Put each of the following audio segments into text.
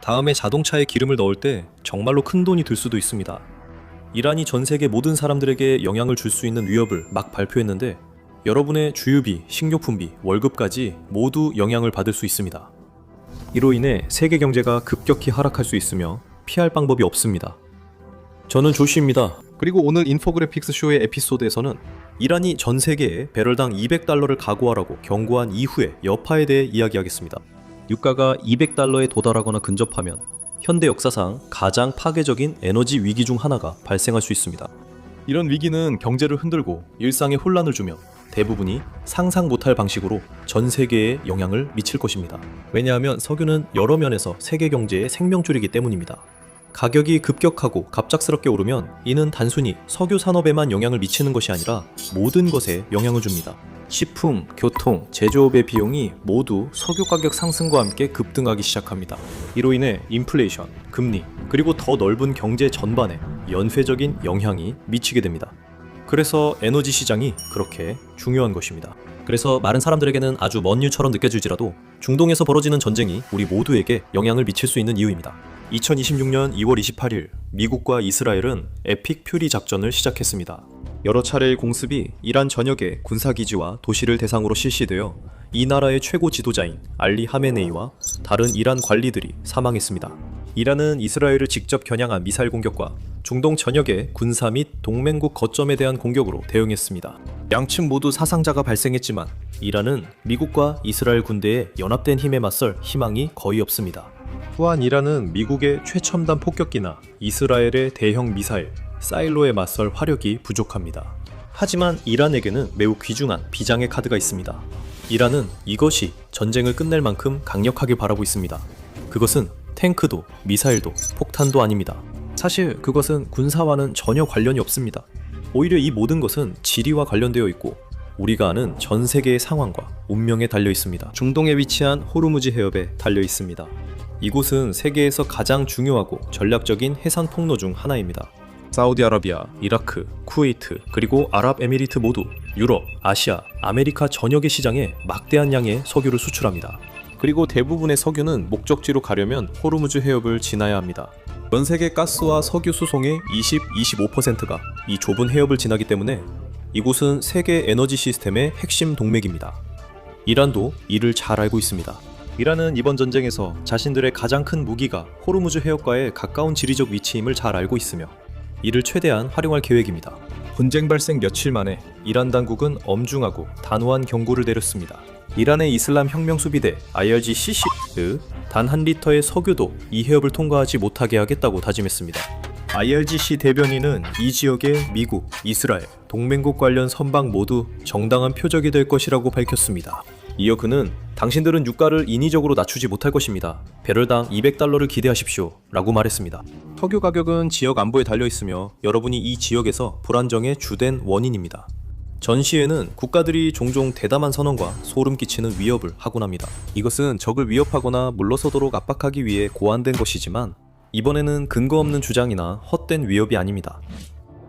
다음에 자동차에 기름을 넣을 때 정말로 큰 돈이 들 수도 있습니다. 이란이 전 세계 모든 사람들에게 영향을 줄 수 있는 위협을 막 발표했는데 여러분의 주유비, 식료품비, 월급까지 모두 영향을 받을 수 있습니다. 이로 인해 세계 경제가 급격히 하락할 수 있으며 피할 방법이 없습니다. 저는 조시입니다. 그리고 오늘 인포그래픽스 쇼의 에피소드에서는 이란이 전 세계에 배럴당 200달러를 각오하라고 경고한 이후의 여파에 대해 이야기하겠습니다. 유가가 200달러에 도달하거나 근접하면 현대 역사상 가장 파괴적인 에너지 위기 중 하나가 발생할 수 있습니다. 이런 위기는 경제를 흔들고 일상에 혼란을 주며 대부분이 상상 못할 방식으로 전 세계에 영향을 미칠 것입니다. 왜냐하면 석유는 여러 면에서 세계 경제의 생명줄이기 때문입니다. 가격이 급격하고 갑작스럽게 오르면 이는 단순히 석유 산업에만 영향을 미치는 것이 아니라 모든 것에 영향을 줍니다. 식품, 교통, 제조업의 비용이 모두 석유 가격 상승과 함께 급등하기 시작합니다. 이로 인해 인플레이션, 금리, 그리고 더 넓은 경제 전반에 연쇄적인 영향이 미치게 됩니다. 그래서 에너지 시장이 그렇게 중요한 것입니다. 그래서 많은 사람들에게는 아주 먼 유처럼 느껴질지라도 중동에서 벌어지는 전쟁이 우리 모두에게 영향을 미칠 수 있는 이유입니다. 2026년 2월 28일 미국과 이스라엘은 에픽 퓨리 작전을 시작했습니다. 여러 차례의 공습이 이란 전역의 군사기지와 도시를 대상으로 실시되어 이 나라의 최고 지도자인 알리 하메네이와 다른 이란 관리들이 사망했습니다. 이란은 이스라엘을 직접 겨냥한 미사일 공격과 중동 전역의 군사 및 동맹국 거점에 대한 공격으로 대응했습니다. 양측 모두 사상자가 발생했지만 이란은 미국과 이스라엘 군대의 연합된 힘에 맞설 희망이 거의 없습니다. 또한 이란은 미국의 최첨단 폭격기나 이스라엘의 대형 미사일, 사일로에 맞설 화력이 부족합니다. 하지만 이란에게는 매우 귀중한 비장의 카드가 있습니다. 이란은 이것이 전쟁을 끝낼 만큼 강력하게 바라고 있습니다. 그것은 탱크도, 미사일도, 폭탄도 아닙니다. 사실 그것은 군사와는 전혀 관련이 없습니다. 오히려 이 모든 것은 지리와 관련되어 있고 우리가 아는 전 세계의 상황과 운명에 달려 있습니다. 중동에 위치한 호르무즈 해협에 달려 있습니다. 이곳은 세계에서 가장 중요하고 전략적인 해상 통로 중 하나입니다. 사우디아라비아, 이라크, 쿠웨이트, 그리고 아랍에미리트 모두 유럽, 아시아, 아메리카 전역의 시장에 막대한 양의 석유를 수출합니다. 그리고 대부분의 석유는 목적지로 가려면 호르무즈 해협을 지나야 합니다. 전 세계 가스와 석유 수송의 20-25%가 이 좁은 해협을 지나기 때문에 이곳은 세계 에너지 시스템의 핵심 동맥입니다. 이란도 이를 잘 알고 있습니다. 이란은 이번 전쟁에서 자신들의 가장 큰 무기가 호르무즈 해협과의 가까운 지리적 위치임을 잘 알고 있으며 이를 최대한 활용할 계획입니다. 분쟁 발생 며칠 만에 이란 당국은 엄중하고 단호한 경고를 내렸습니다. 이란의 이슬람 혁명수비대 IRGC-의 단 한 리터의 석유도 이 해협을 통과하지 못하게 하겠다고 다짐했습니다. IRGC 대변인은 이 지역의 미국, 이스라엘, 동맹국 관련 선박 모두 정당한 표적이 될 것이라고 밝혔습니다. 이어 그는 당신들은 유가를 인위적으로 낮추지 못할 것입니다. 배럴당 200달러를 기대하십시오 라고 말했습니다. 석유 가격은 지역 안보에 달려있으며 여러분이 이 지역에서 불안정의 주된 원인입니다. 전시회는 국가들이 종종 대담한 선언과 소름 끼치는 위협을 하곤 합니다. 이것은 적을 위협하거나 물러서도록 압박하기 위해 고안된 것이지만 이번에는 근거 없는 주장이나 헛된 위협이 아닙니다.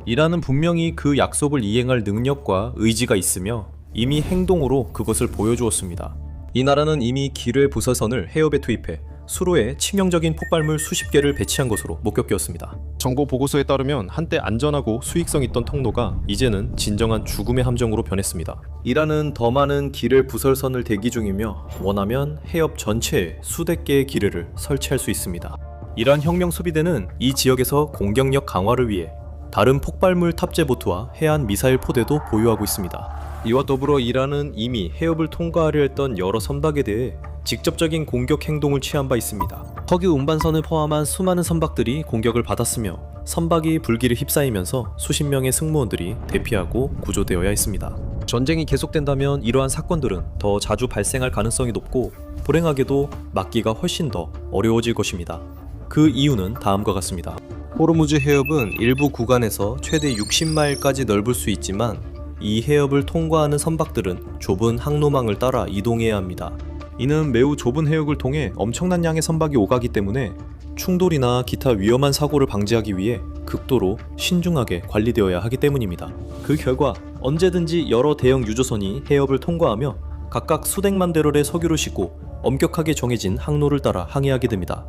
이란은 분명히 그 약속을 이행할 능력과 의지가 있으며 이미 행동으로 그것을 보여주었습니다. 이 나라는 이미 기뢰 부설선을 해협에 투입해 수로에 치명적인 폭발물 수십 개를 배치한 것으로 목격되었습니다. 정보 보고서에 따르면 한때 안전하고 수익성 있던 통로가 이제는 진정한 죽음의 함정으로 변했습니다. 이란은 더 많은 기뢰 부설선을 대기 중이며 원하면 해협 전체에 수백 개의 기뢰를 설치할 수 있습니다. 이란 혁명 수비대는 이 지역에서 공격력 강화를 위해 다른 폭발물 탑재 보트와 해안 미사일 포대도 보유하고 있습니다. 이와 더불어 이란은 이미 해협을 통과하려 했던 여러 선박에 대해 직접적인 공격 행동을 취한 바 있습니다. 석유 운반선을 포함한 수많은 선박들이 공격을 받았으며 선박이 불길에 휩싸이면서 수십 명의 승무원들이 대피하고 구조되어야 했습니다. 전쟁이 계속된다면 이러한 사건들은 더 자주 발생할 가능성이 높고 불행하게도 막기가 훨씬 더 어려워질 것입니다. 그 이유는 다음과 같습니다. 호르무즈 해협은 일부 구간에서 최대 60마일까지 넓을 수 있지만 이 해협을 통과하는 선박들은 좁은 항로망을 따라 이동해야 합니다. 이는 매우 좁은 해역을 통해 엄청난 양의 선박이 오가기 때문에 충돌이나 기타 위험한 사고를 방지하기 위해 극도로 신중하게 관리되어야 하기 때문입니다. 그 결과 언제든지 여러 대형 유조선이 해협을 통과하며 각각 수백만 배럴의 석유를 싣고 엄격하게 정해진 항로를 따라 항해하게 됩니다.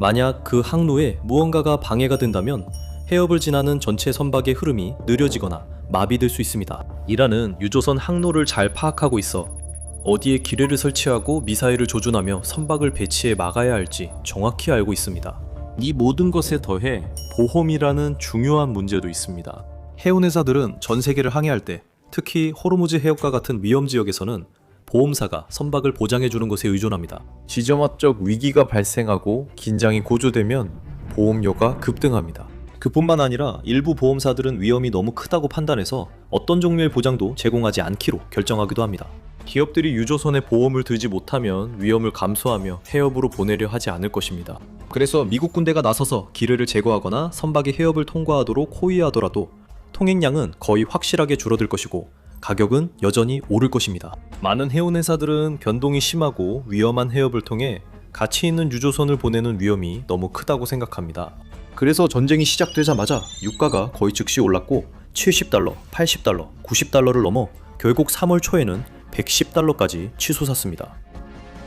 만약 그 항로에 무언가가 방해가 된다면 해협을 지나는 전체 선박의 흐름이 느려지거나 마비될 수 있습니다. 이란은 유조선 항로를 잘 파악하고 있어 어디에 기뢰를 설치하고 미사일을 조준하며 선박을 배치해 막아야 할지 정확히 알고 있습니다. 이 모든 것에 더해 보험이라는 중요한 문제도 있습니다. 해운회사들은 전 세계를 항해할 때 특히 호르무즈 해협과 같은 위험 지역에서는 보험사가 선박을 보장해주는 것에 의존합니다. 지점화적 위기가 발생하고 긴장이 고조되면 보험료가 급등합니다. 그뿐만 아니라 일부 보험사들은 위험이 너무 크다고 판단해서 어떤 종류의 보장도 제공하지 않기로 결정하기도 합니다. 기업들이 유조선의 보험을 들지 못하면 위험을 감수하며 해협으로 보내려 하지 않을 것입니다. 그래서 미국 군대가 나서서 기뢰를 제거하거나 선박이 해협을 통과하도록 호위하더라도 통행량은 거의 확실하게 줄어들 것이고 가격은 여전히 오를 것입니다. 많은 해운회사들은 변동이 심하고 위험한 해협을 통해 가치 있는 유조선을 보내는 위험이 너무 크다고 생각합니다. 그래서 전쟁이 시작되자마자 유가가 거의 즉시 올랐고 $70, $80, $90를 넘어 결국 3월 초에는 $110까지 치솟았습니다.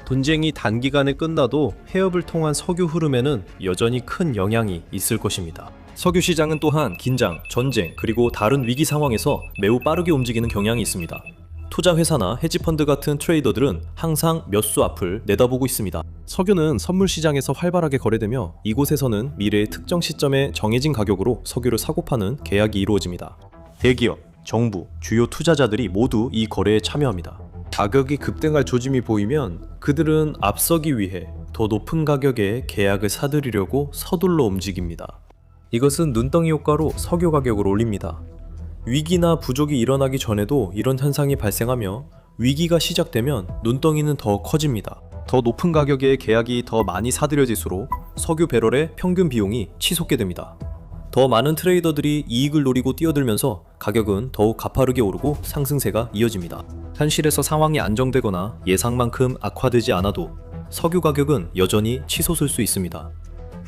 분쟁이 단기간에 끝나도 해협을 통한 석유 흐름에는 여전히 큰 영향이 있을 것입니다. 석유 시장은 또한 긴장, 전쟁, 그리고 다른 위기 상황에서 매우 빠르게 움직이는 경향이 있습니다. 투자 회사나 헤지펀드 같은 트레이더들은 항상 몇 수 앞을 내다보고 있습니다. 석유는 선물 시장에서 활발하게 거래되며 이곳에서는 미래의 특정 시점에 정해진 가격으로 석유를 사고 파는 계약이 이루어집니다. 대기업, 정부, 주요 투자자들이 모두 이 거래에 참여합니다. 가격이 급등할 조짐이 보이면 그들은 앞서기 위해 더 높은 가격에 계약을 사들이려고 서둘러 움직입니다. 이것은 눈덩이 효과로 석유 가격을 올립니다. 위기나 부족이 일어나기 전에도 이런 현상이 발생하며 위기가 시작되면 눈덩이는 더 커집니다. 더 높은 가격에 계약이 더 많이 사들여질수록 석유 배럴의 평균 비용이 치솟게 됩니다. 더 많은 트레이더들이 이익을 노리고 뛰어들면서 가격은 더욱 가파르게 오르고 상승세가 이어집니다. 현실에서 상황이 안정되거나 예상만큼 악화되지 않아도 석유 가격은 여전히 치솟을 수 있습니다.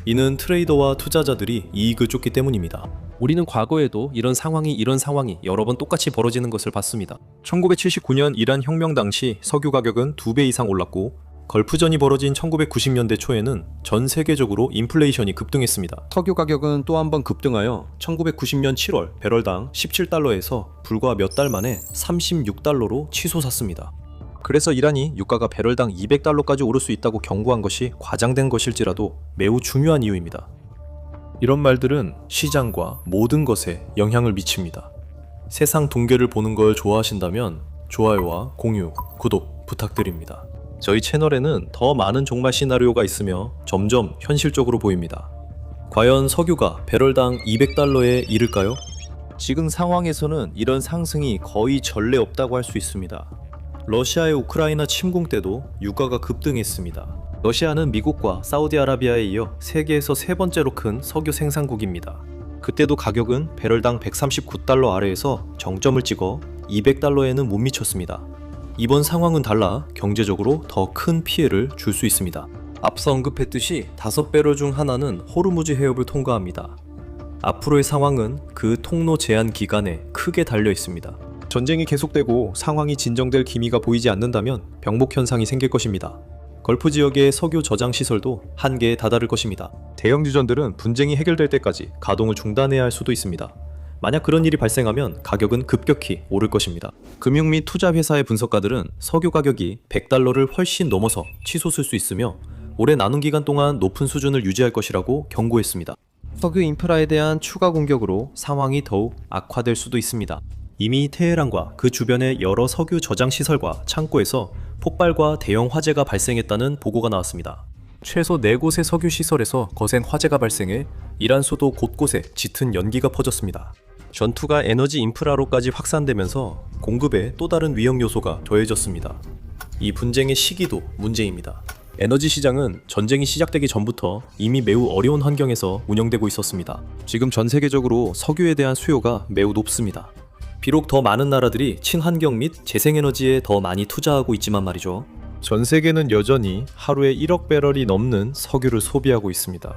이는 트레이더와 투자자들이 이익을 쫓기 때문입니다. 우리는 과거에도 이런 상황이 여러 번 똑같이 벌어지는 것을 봤습니다. 1979년 이란 혁명 당시 석유 가격은 2배 이상 올랐고 걸프전이 벌어진 1990년대 초에는 전 세계적으로 인플레이션이 급등했습니다. 석유 가격은 또 한 번 급등하여 1990년 7월 배럴당 $17에서 불과 몇 달 만에 $36로 치솟았습니다. 그래서 이란이 유가가 배럴당 $200까지 오를 수 있다고 경고한 것이 과장된 것일지라도 매우 중요한 이유입니다. 이런 말들은 시장과 모든 것에 영향을 미칩니다. 세상 둥개를 보는 걸 좋아하신다면 좋아요와 공유, 구독 부탁드립니다. 저희 채널에는 더 많은 종말 시나리오가 있으며 점점 현실적으로 보입니다. 과연 석유가 배럴당 $200에 이를까요? 지금 상황에서는 이런 상승이 거의 전례 없다고 할 수 있습니다. 러시아의 우크라이나 침공 때도 유가가 급등했습니다. 러시아는 미국과 사우디아라비아에 이어 세계에서 세 번째로 큰 석유 생산국입니다. 그때도 가격은 배럴당 $139 아래에서 정점을 찍어 $200에는 못 미쳤습니다. 이번 상황은 달라 경제적으로 더 큰 피해를 줄 수 있습니다. 앞서 언급했듯이 5배럴 중 하나는 호르무즈 해협을 통과합니다. 앞으로의 상황은 그 통로 제한 기간에 크게 달려 있습니다. 전쟁이 계속되고 상황이 진정될 기미가 보이지 않는다면 병목 현상이 생길 것입니다. 걸프 지역의 석유 저장 시설도 한계에 다다를 것입니다. 대형 유전들은 분쟁이 해결될 때까지 가동을 중단해야 할 수도 있습니다. 만약 그런 일이 발생하면 가격은 급격히 오를 것입니다. 금융 및 투자 회사의 분석가들은 석유 가격이 $100를 훨씬 넘어서 치솟을 수 있으며 올해 나눈 기간 동안 높은 수준을 유지할 것이라고 경고했습니다. 석유 인프라에 대한 추가 공격으로 상황이 더욱 악화될 수도 있습니다. 이미 테헤란과 그 주변의 여러 석유 저장 시설과 창고에서 폭발과 대형 화재가 발생했다는 보고가 나왔습니다. 최소 4곳의 석유 시설에서 거센 화재가 발생해 이란 수도 곳곳에 짙은 연기가 퍼졌습니다. 전투가 에너지 인프라로까지 확산되면서 공급에 또 다른 위험 요소가 더해졌습니다. 이 분쟁의 시기도 문제입니다. 에너지 시장은 전쟁이 시작되기 전부터 이미 매우 어려운 환경에서 운영되고 있었습니다. 지금 전 세계적으로 석유에 대한 수요가 매우 높습니다. 비록 더 많은 나라들이 친환경 및 재생에너지에 더 많이 투자하고 있지만 말이죠. 전 세계는 여전히 하루에 1억 배럴이 넘는 석유를 소비하고 있습니다.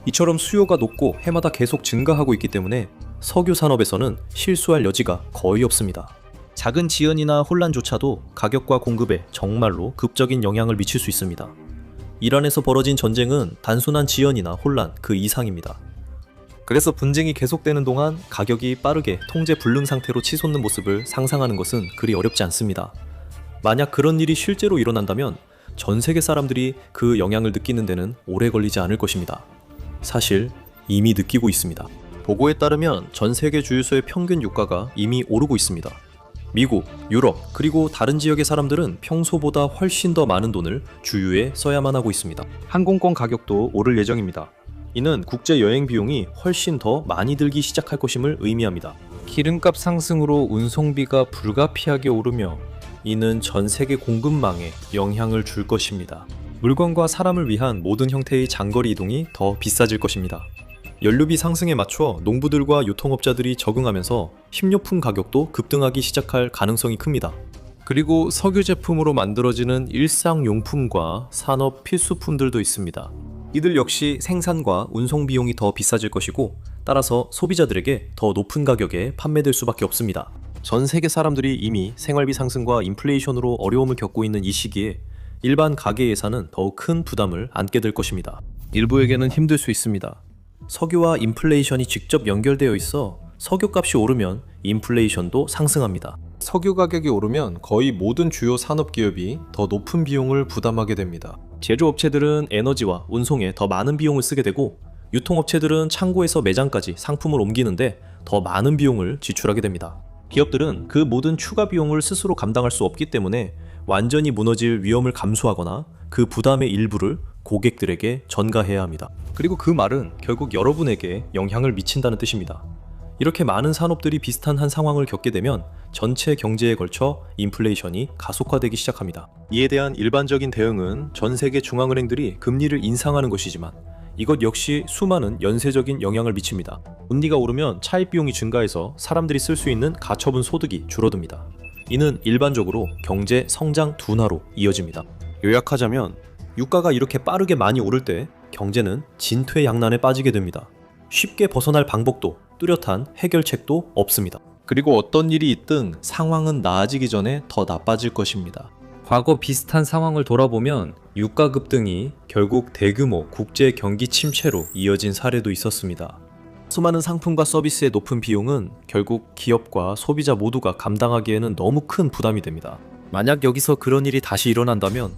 이처럼 수요가 높고 해마다 계속 증가하고 있기 때문에 석유 산업에서는 실수할 여지가 거의 없습니다. 작은 지연이나 혼란조차도 가격과 공급에 정말로 급적인 영향을 미칠 수 있습니다. 이란에서 벌어진 전쟁은 단순한 지연이나 혼란 그 이상입니다. 그래서 분쟁이 계속되는 동안 가격이 빠르게 통제 불능 상태로 치솟는 모습을 상상하는 것은 그리 어렵지 않습니다. 만약 그런 일이 실제로 일어난다면 전 세계 사람들이 그 영향을 느끼는 데는 오래 걸리지 않을 것입니다. 사실 이미 느끼고 있습니다. 보고에 따르면 전 세계 주유소의 평균 유가가 이미 오르고 있습니다. 미국, 유럽, 그리고 다른 지역의 사람들은 평소보다 훨씬 더 많은 돈을 주유에 써야만 하고 있습니다. 항공권 가격도 오를 예정입니다. 이는 국제 여행 비용이 훨씬 더 많이 들기 시작할 것임을 의미합니다. 기름값 상승으로 운송비가 불가피하게 오르며 이는 전 세계 공급망에 영향을 줄 것입니다. 물건과 사람을 위한 모든 형태의 장거리 이동이 더 비싸질 것입니다. 연료비 상승에 맞춰 농부들과 유통업자들이 적응하면서 식료품 가격도 급등하기 시작할 가능성이 큽니다. 그리고 석유 제품으로 만들어지는 일상용품과 산업 필수품들도 있습니다. 이들 역시 생산과 운송 비용이 더 비싸질 것이고 따라서 소비자들에게 더 높은 가격에 판매될 수밖에 없습니다. 전 세계 사람들이 이미 생활비 상승과 인플레이션으로 어려움을 겪고 있는 이 시기에 일반 가게 예산은 더욱 큰 부담을 안게 될 것입니다. 일부에게는 힘들 수 있습니다. 석유와 인플레이션이 직접 연결되어 있어 석유값이 오르면 인플레이션도 상승합니다. 석유 가격이 오르면 거의 모든 주요 산업기업이 더 높은 비용을 부담하게 됩니다. 제조업체들은 에너지와 운송에 더 많은 비용을 쓰게 되고 유통업체들은 창고에서 매장까지 상품을 옮기는데 더 많은 비용을 지출하게 됩니다. 기업들은 그 모든 추가 비용을 스스로 감당할 수 없기 때문에 완전히 무너질 위험을 감수하거나 그 부담의 일부를 고객들에게 전가해야 합니다. 그리고 그 말은 결국 여러분에게 영향을 미친다는 뜻입니다. 이렇게 많은 산업들이 비슷한 한 상황을 겪게 되면 전체 경제에 걸쳐 인플레이션이 가속화되기 시작합니다. 이에 대한 일반적인 대응은 전 세계 중앙은행들이 금리를 인상하는 것이지만 이것 역시 수많은 연쇄적인 영향을 미칩니다. 금리가 오르면 차입 비용이 증가해서 사람들이 쓸 수 있는 가처분 소득이 줄어듭니다. 이는 일반적으로 경제 성장 둔화로 이어집니다. 요약하자면 유가가 이렇게 빠르게 많이 오를 때 경제는 진퇴양난에 빠지게 됩니다. 쉽게 벗어날 방법도 뚜렷한 해결책도 없습니다. 그리고 어떤 일이 있든 상황은 나아지기 전에 더 나빠질 것입니다. 과거 비슷한 상황을 돌아보면 유가 급등이 결국 대규모 국제 경기 침체로 이어진 사례도 있었습니다. 수많은 상품과 서비스의 높은 비용은 결국 기업과 소비자 모두가 감당하기에는 너무 큰 부담이 됩니다. 만약 여기서 그런 일이 다시 일어난다면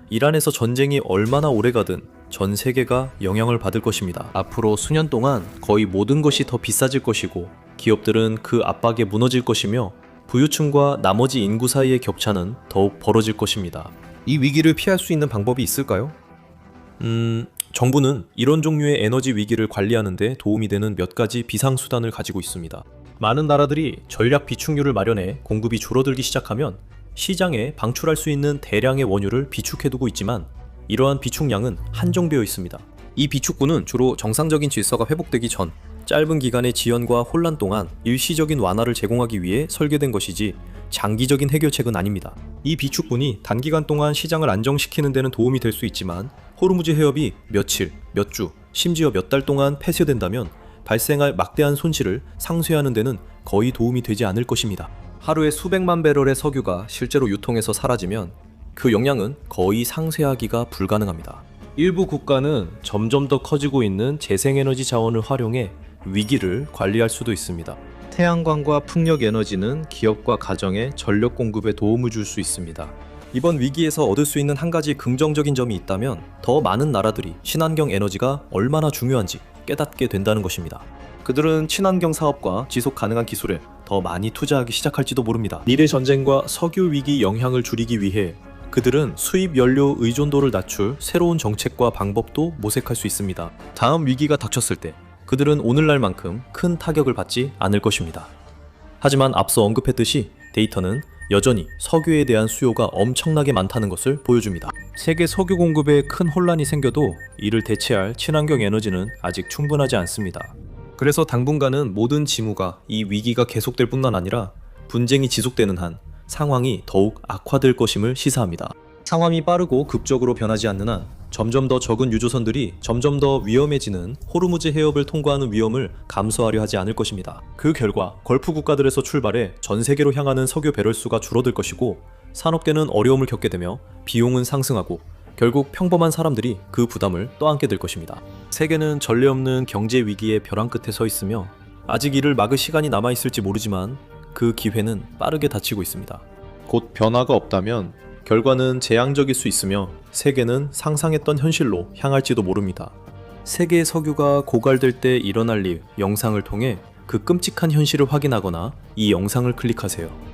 이란에서 전쟁이 얼마나 오래가든 전 세계가 영향을 받을 것입니다. 앞으로 수년 동안 거의 모든 것이 더 비싸질 것이고 기업들은 그 압박에 무너질 것이며 부유층과 나머지 인구 사이의 격차는 더욱 벌어질 것입니다. 이 위기를 피할 수 있는 방법이 있을까요? 정부는 이런 종류의 에너지 위기를 관리하는 데 도움이 되는 몇 가지 비상수단을 가지고 있습니다. 많은 나라들이 전략 비축률을 마련해 공급이 줄어들기 시작하면 시장에 방출할 수 있는 대량의 원유를 비축해두고 있지만 이러한 비축량은 한정되어 있습니다. 이 비축구는 주로 정상적인 질서가 회복되기 전 짧은 기간의 지연과 혼란 동안 일시적인 완화를 제공하기 위해 설계된 것이지 장기적인 해결책은 아닙니다. 이 비축분이 단기간 동안 시장을 안정시키는 데는 도움이 될 수 있지만 호르무즈 해협이 며칠, 몇 주, 심지어 몇 달 동안 폐쇄된다면 발생할 막대한 손실을 상쇄하는 데는 거의 도움이 되지 않을 것입니다. 하루에 수백만 배럴의 석유가 실제로 유통에서 사라지면 그 영향은 거의 상쇄하기가 불가능합니다. 일부 국가는 점점 더 커지고 있는 재생에너지 자원을 활용해 위기를 관리할 수도 있습니다. 태양광과 풍력 에너지는 기업과 가정에 전력 공급에 도움을 줄 수 있습니다. 이번 위기에서 얻을 수 있는 한 가지 긍정적인 점이 있다면 더 많은 나라들이 친환경 에너지가 얼마나 중요한지 깨닫게 된다는 것입니다. 그들은 친환경 사업과 지속 가능한 기술에 더 많이 투자하기 시작할지도 모릅니다. 미래 전쟁과 석유 위기 영향을 줄이기 위해 그들은 수입 연료 의존도를 낮출 새로운 정책과 방법도 모색할 수 있습니다. 다음 위기가 닥쳤을 때 그들은 오늘날만큼 큰 타격을 받지 않을 것입니다. 하지만 앞서 언급했듯이 데이터는 여전히 석유에 대한 수요가 엄청나게 많다는 것을 보여줍니다. 세계 석유 공급에 큰 혼란이 생겨도 이를 대체할 친환경 에너지는 아직 충분하지 않습니다. 그래서 당분간은 모든 징후가 이 위기가 계속될 뿐만 아니라 분쟁이 지속되는 한 상황이 더욱 악화될 것임을 시사합니다. 상황이 빠르고 급적으로 변하지 않는 한 점점 더 적은 유조선들이 점점 더 위험해지는 호르무즈 해협을 통과하는 위험을 감수하려 하지 않을 것입니다. 그 결과 걸프 국가들에서 출발해 전 세계로 향하는 석유 배럴수가 줄어들 것이고 산업계는 어려움을 겪게 되며 비용은 상승하고 결국 평범한 사람들이 그 부담을 떠안게 될 것입니다. 세계는 전례 없는 경제 위기의 벼랑 끝에 서 있으며 아직 이를 막을 시간이 남아있을지 모르지만 그 기회는 빠르게 닫히고 있습니다. 곧 변화가 없다면 결과는 재앙적일 수 있으며 세계는 상상했던 현실로 향할지도 모릅니다. 세계의 석유가 고갈될 때 일어날 일 영상을 통해 그 끔찍한 현실을 확인하거나 이 영상을 클릭하세요.